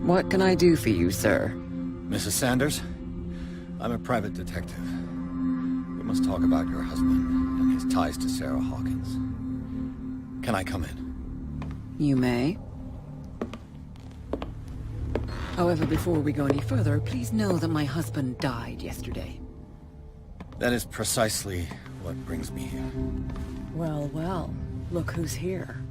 What can I do for you, sir? Mrs. Sanders, I'm a private detective. We must talk about your husband and his ties to Sarah Hawkins. Can I come in? You may. However, before we go any further, please know that my husband died yesterday. That is precisely what brings me here. Well, well, look who's here.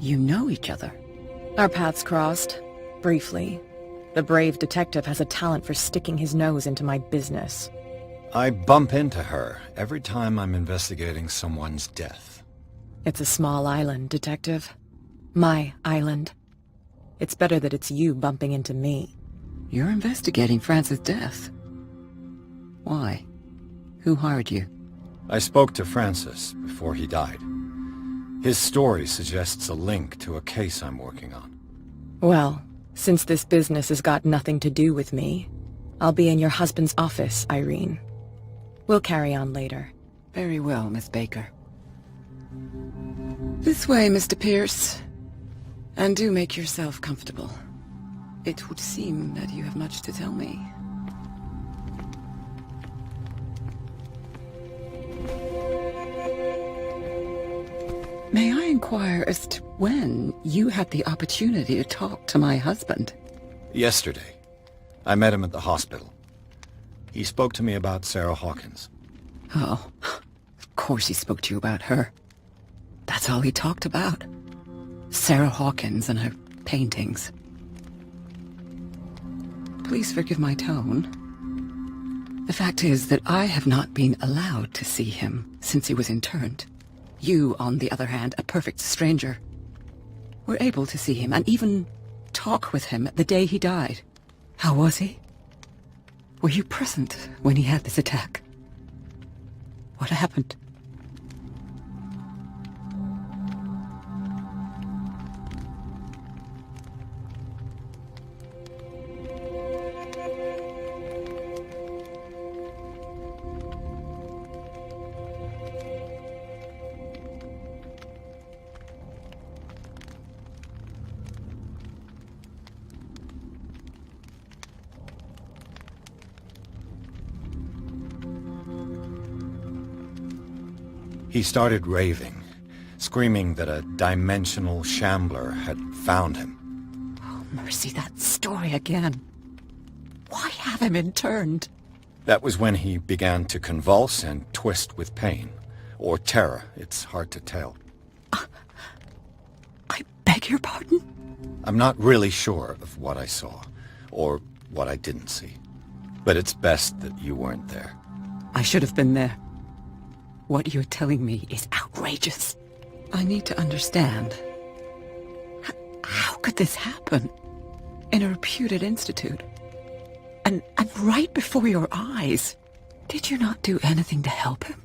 You know each other. Our paths crossed, briefly. The brave detective has a talent for sticking his nose into my business. I bump into her every time I'm investigating someone's death. It's a small island, detective. My island. It's better that it's you bumping into me. You're investigating Francis' death. Why? Who hired you? I spoke to Francis before he died. His story suggests a link to a case I'm working on. Well, since this business has got nothing to do with me, I'll be in your husband's office, Irene. We'll carry on later. Very well, Miss Baker. This way, Mr. Pierce. And do make yourself comfortable. It would seem that you have much to tell me. May I inquire as to when you had the opportunity to talk to my husband? Yesterday. I met him at the hospital. He spoke to me about Sarah Hawkins. Oh, of course he spoke to you about her. That's all he talked about. Sarah Hawkins and her paintings. Please forgive my tone. The fact is that I have not been allowed to see him since he was interned. You, on the other hand, a perfect stranger, were able to see him and even talk with him the day he died. How was he? Were you present when he had this attack? What happened? He started raving, screaming that a dimensional shambler had found him. Oh, mercy, that story again. Why have him interned? That was when he began to convulse and twist with pain. Or terror, it's hard to tell. I beg your pardon? I'm not really sure of what I saw, or what I didn't see. But it's best that you weren't there. I should have been there. What you're telling me is outrageous. I need to understand. How could this happen? In a reputed institute? And right before your eyes? Did you not do anything to help him?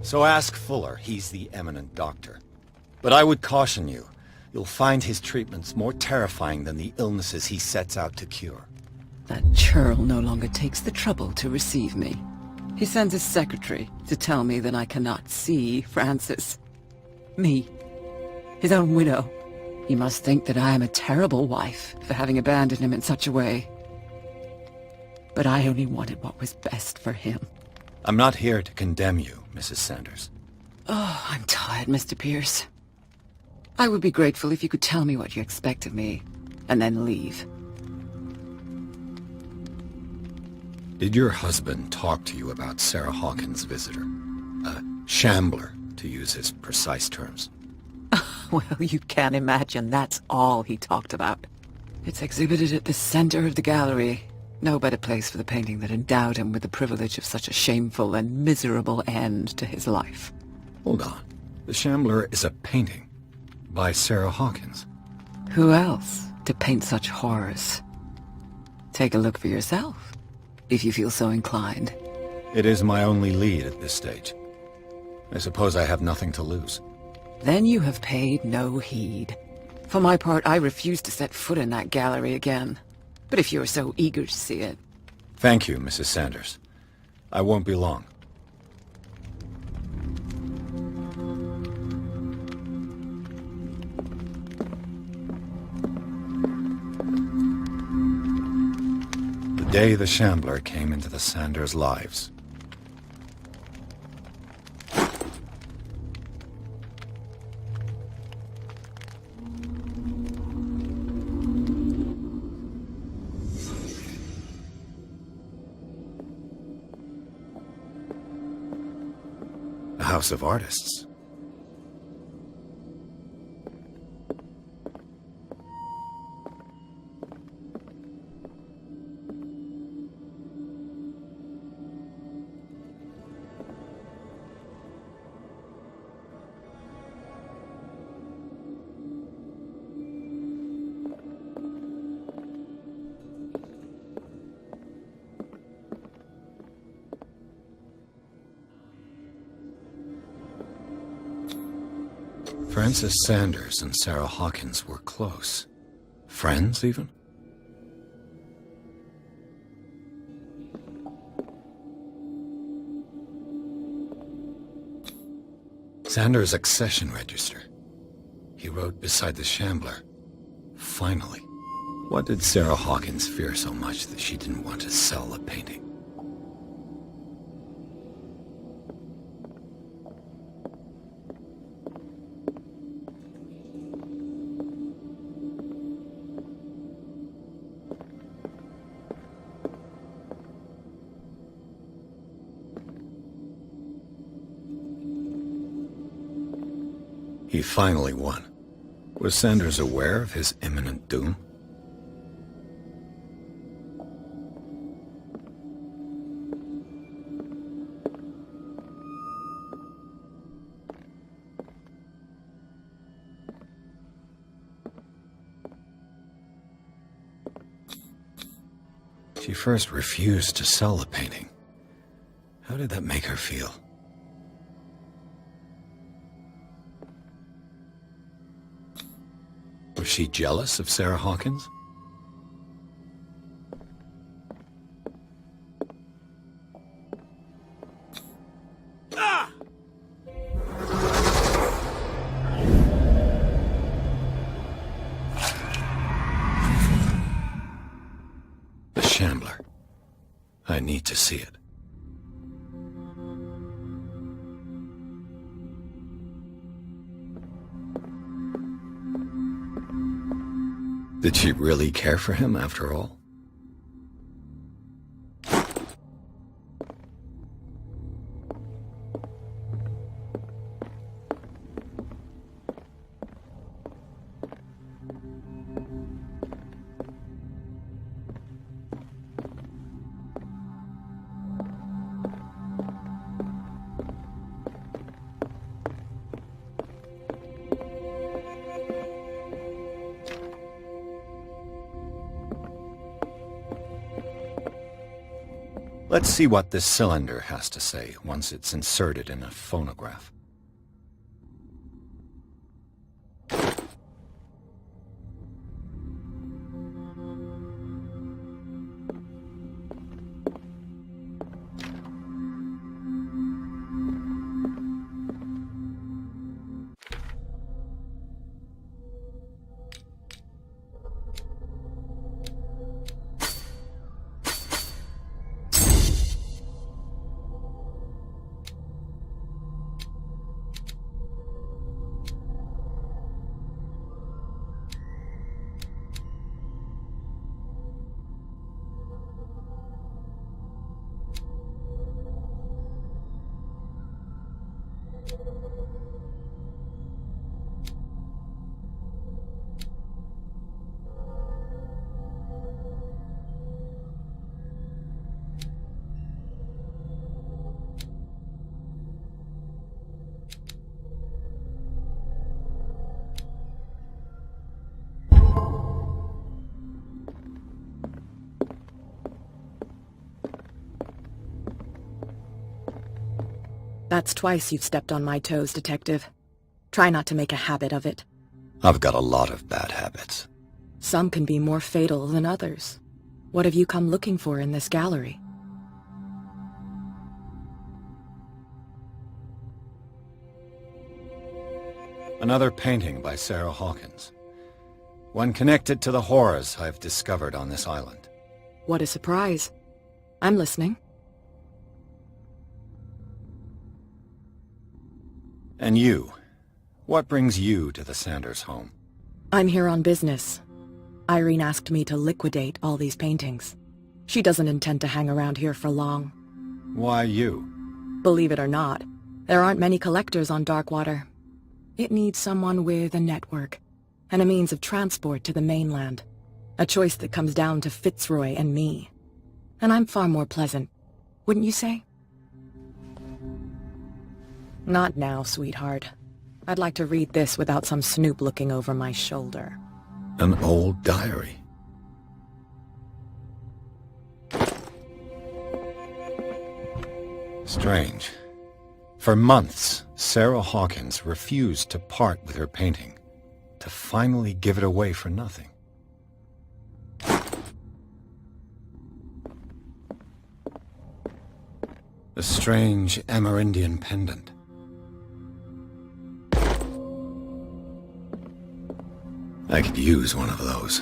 So ask Fuller, he's the eminent doctor. But I would caution you, you'll find his treatments more terrifying than the illnesses he sets out to cure. That churl no longer takes the trouble to receive me. He sends his secretary to tell me that I cannot see Francis. Me. His own widow. He must think that I am a terrible wife for having abandoned him in such a way. But I only wanted what was best for him. I'm not here to condemn you, Mrs. Sanders. Oh, I'm tired, Mr. Pierce. I would be grateful if you could tell me what you expect of me, and then leave. Did your husband talk to you about Sarah Hawkins' visitor? A shambler, to use his precise terms. Well, you can imagine that's all he talked about. It's exhibited at the center of the gallery. No better place for the painting that endowed him with the privilege of such a shameful and miserable end to his life. Hold on. The Shambler is a painting by Sarah Hawkins. Who else to paint such horrors. Take a look for yourself, if you feel so inclined. It is my only lead at this stage. I suppose I have nothing to lose. Then you have paid no heed. For my part, I refuse to set foot in that gallery again. But if you're so eager to see it... Thank you, Mrs. Sanders. I won't be long. The day the Shambler came into the Sanders' lives. A house of artists. Frances Sanders and Sarah Hawkins were close. Friends, even? Sanders' accession register. He wrote beside the Shambler. Finally. What did Sarah Hawkins fear so much that she didn't want to sell the painting? He finally won. Was Sanders aware of his imminent doom? She first refused to sell the painting. How did that make her feel? Was she jealous of Sarah Hawkins? The Shambler. I need to see it. Did she really care for him after all? Let's see what this cylinder has to say once it's inserted in a phonograph. That's twice you've stepped on my toes, Detective. Try not to make a habit of it. I've got a lot of bad habits. Some can be more fatal than others. What have you come looking for in this gallery? Another painting by Sarah Hawkins. One connected to the horrors I've discovered on this island. What a surprise. I'm listening. And you? What brings you to the Sanders home? I'm here on business. Irene asked me to liquidate all these paintings. She doesn't intend to hang around here for long. Why you? Believe it or not, there aren't many collectors on Darkwater. It needs someone with a network, and a means of transport to the mainland. A choice that comes down to Fitzroy and me. And I'm far more pleasant, wouldn't you say? Not now, sweetheart. I'd like to read this without some snoop looking over my shoulder. An old diary. Strange. For months, Sarah Hawkins refused to part with her painting, to finally give it away for nothing. The strange Amerindian pendant. I could use one of those.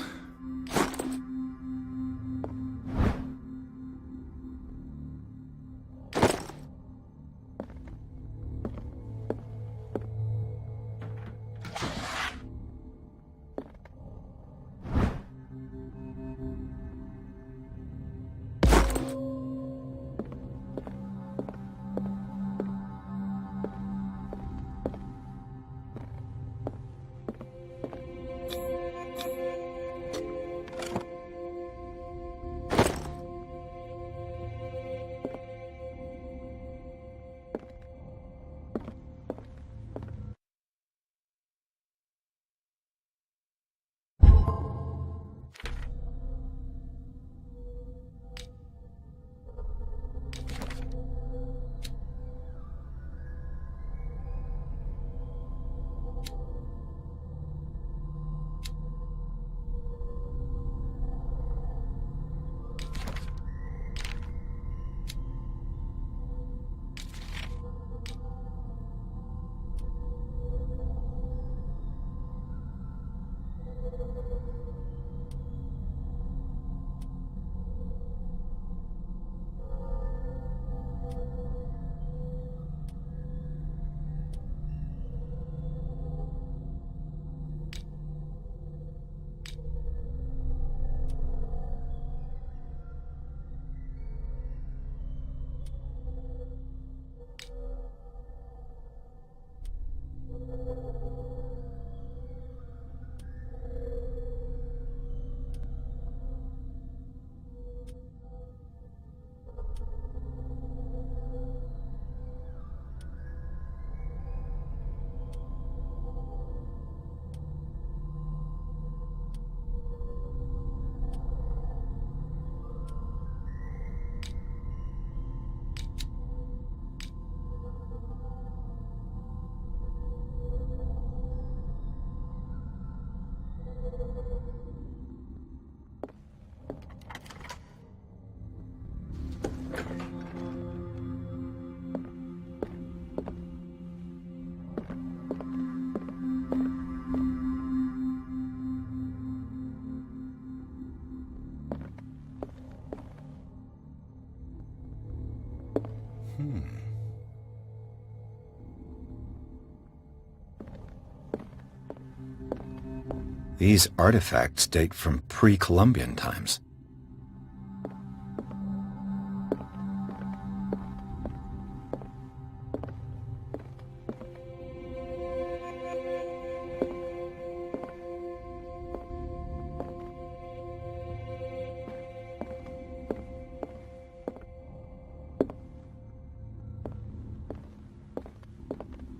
These artifacts date from pre-Columbian times.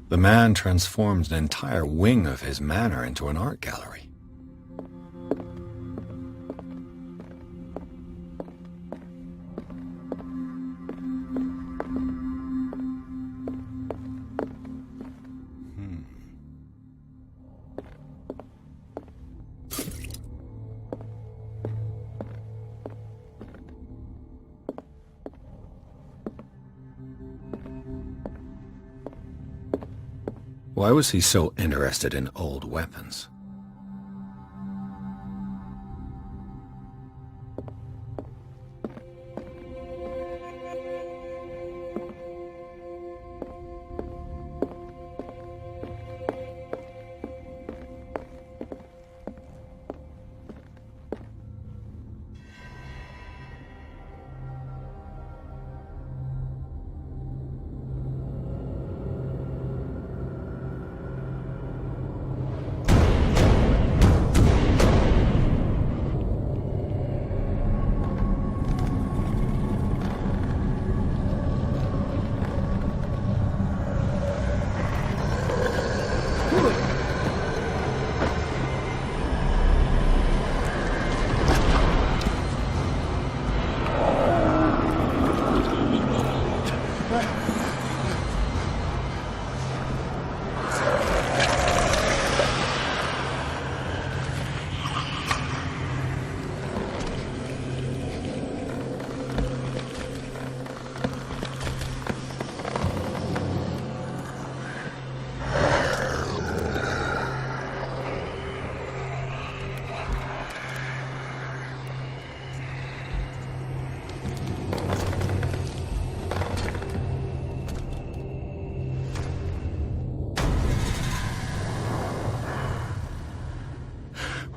The man transformed an entire wing of his manor into an art gallery. Why was he so interested in old weapons?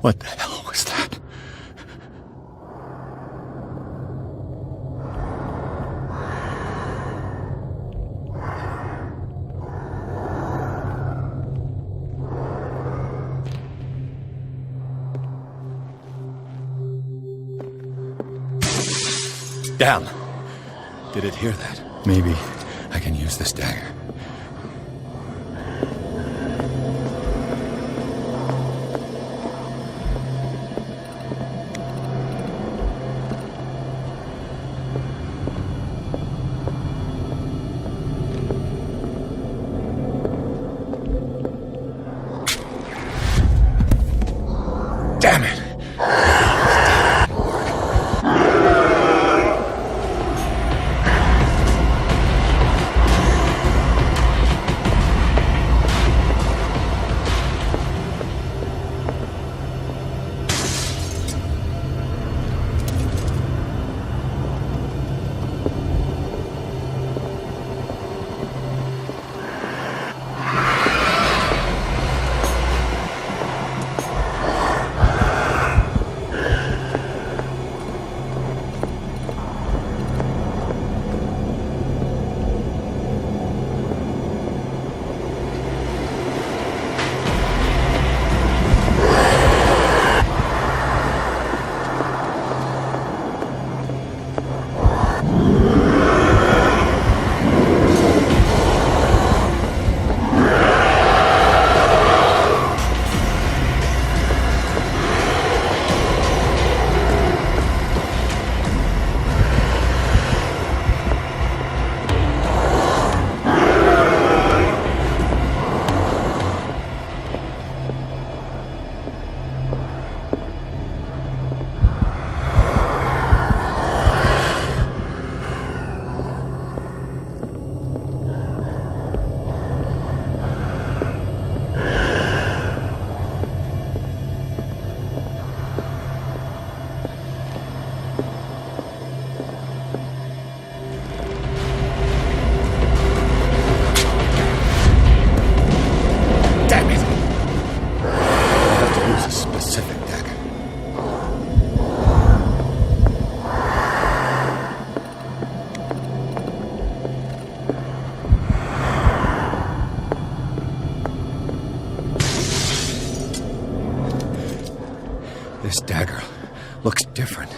What the hell was that? Damn! Did it hear that? Maybe I can use this dagger. Damn it! This dagger looks different.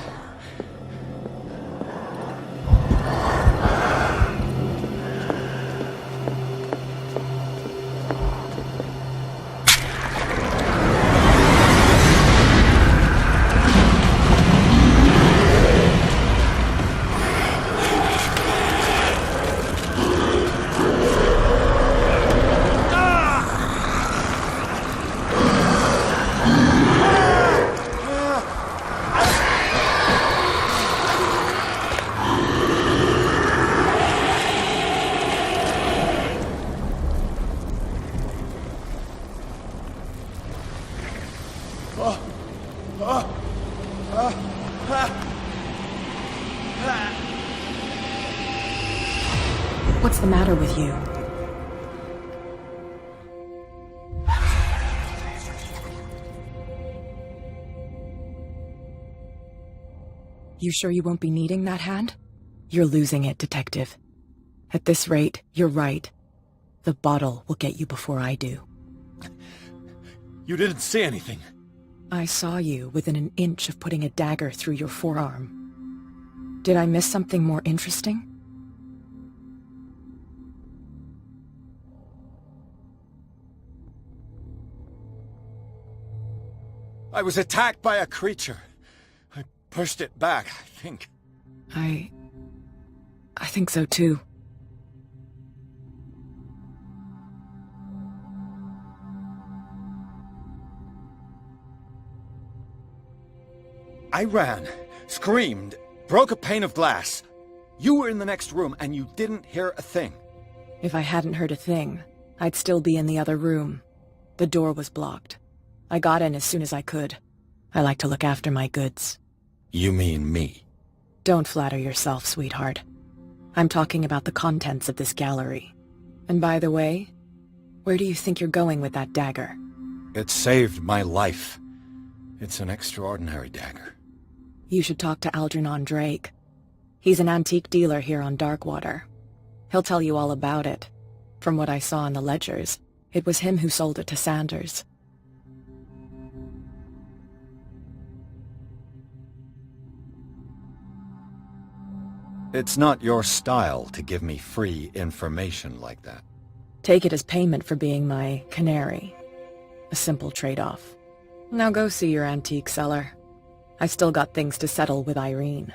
What's the matter with you? You sure you won't be needing that hand? You're losing it, Detective. At this rate, you're right. The bottle will get you before I do. You didn't see anything. I saw you within an inch of putting a dagger through your forearm. Did I miss something more interesting? I was attacked by a creature. I pushed it back, I think. I think so too. I ran, screamed, broke a pane of glass. You were in the next room and you didn't hear a thing. If I hadn't heard a thing, I'd still be in the other room. The door was blocked. I got in as soon as I could. I like to look after my goods. You mean me? Don't flatter yourself, sweetheart. I'm talking about the contents of this gallery. And by the way, where do you think you're going with that dagger? It saved my life. It's an extraordinary dagger. You should talk to Algernon Drake. He's an antique dealer here on Darkwater. He'll tell you all about it. From what I saw in the ledgers, it was him who sold it to Sanders. It's not your style to give me free information like that. Take it as payment for being my canary. A simple trade-off. Now go see your antique seller. I've still got things to settle with Irene.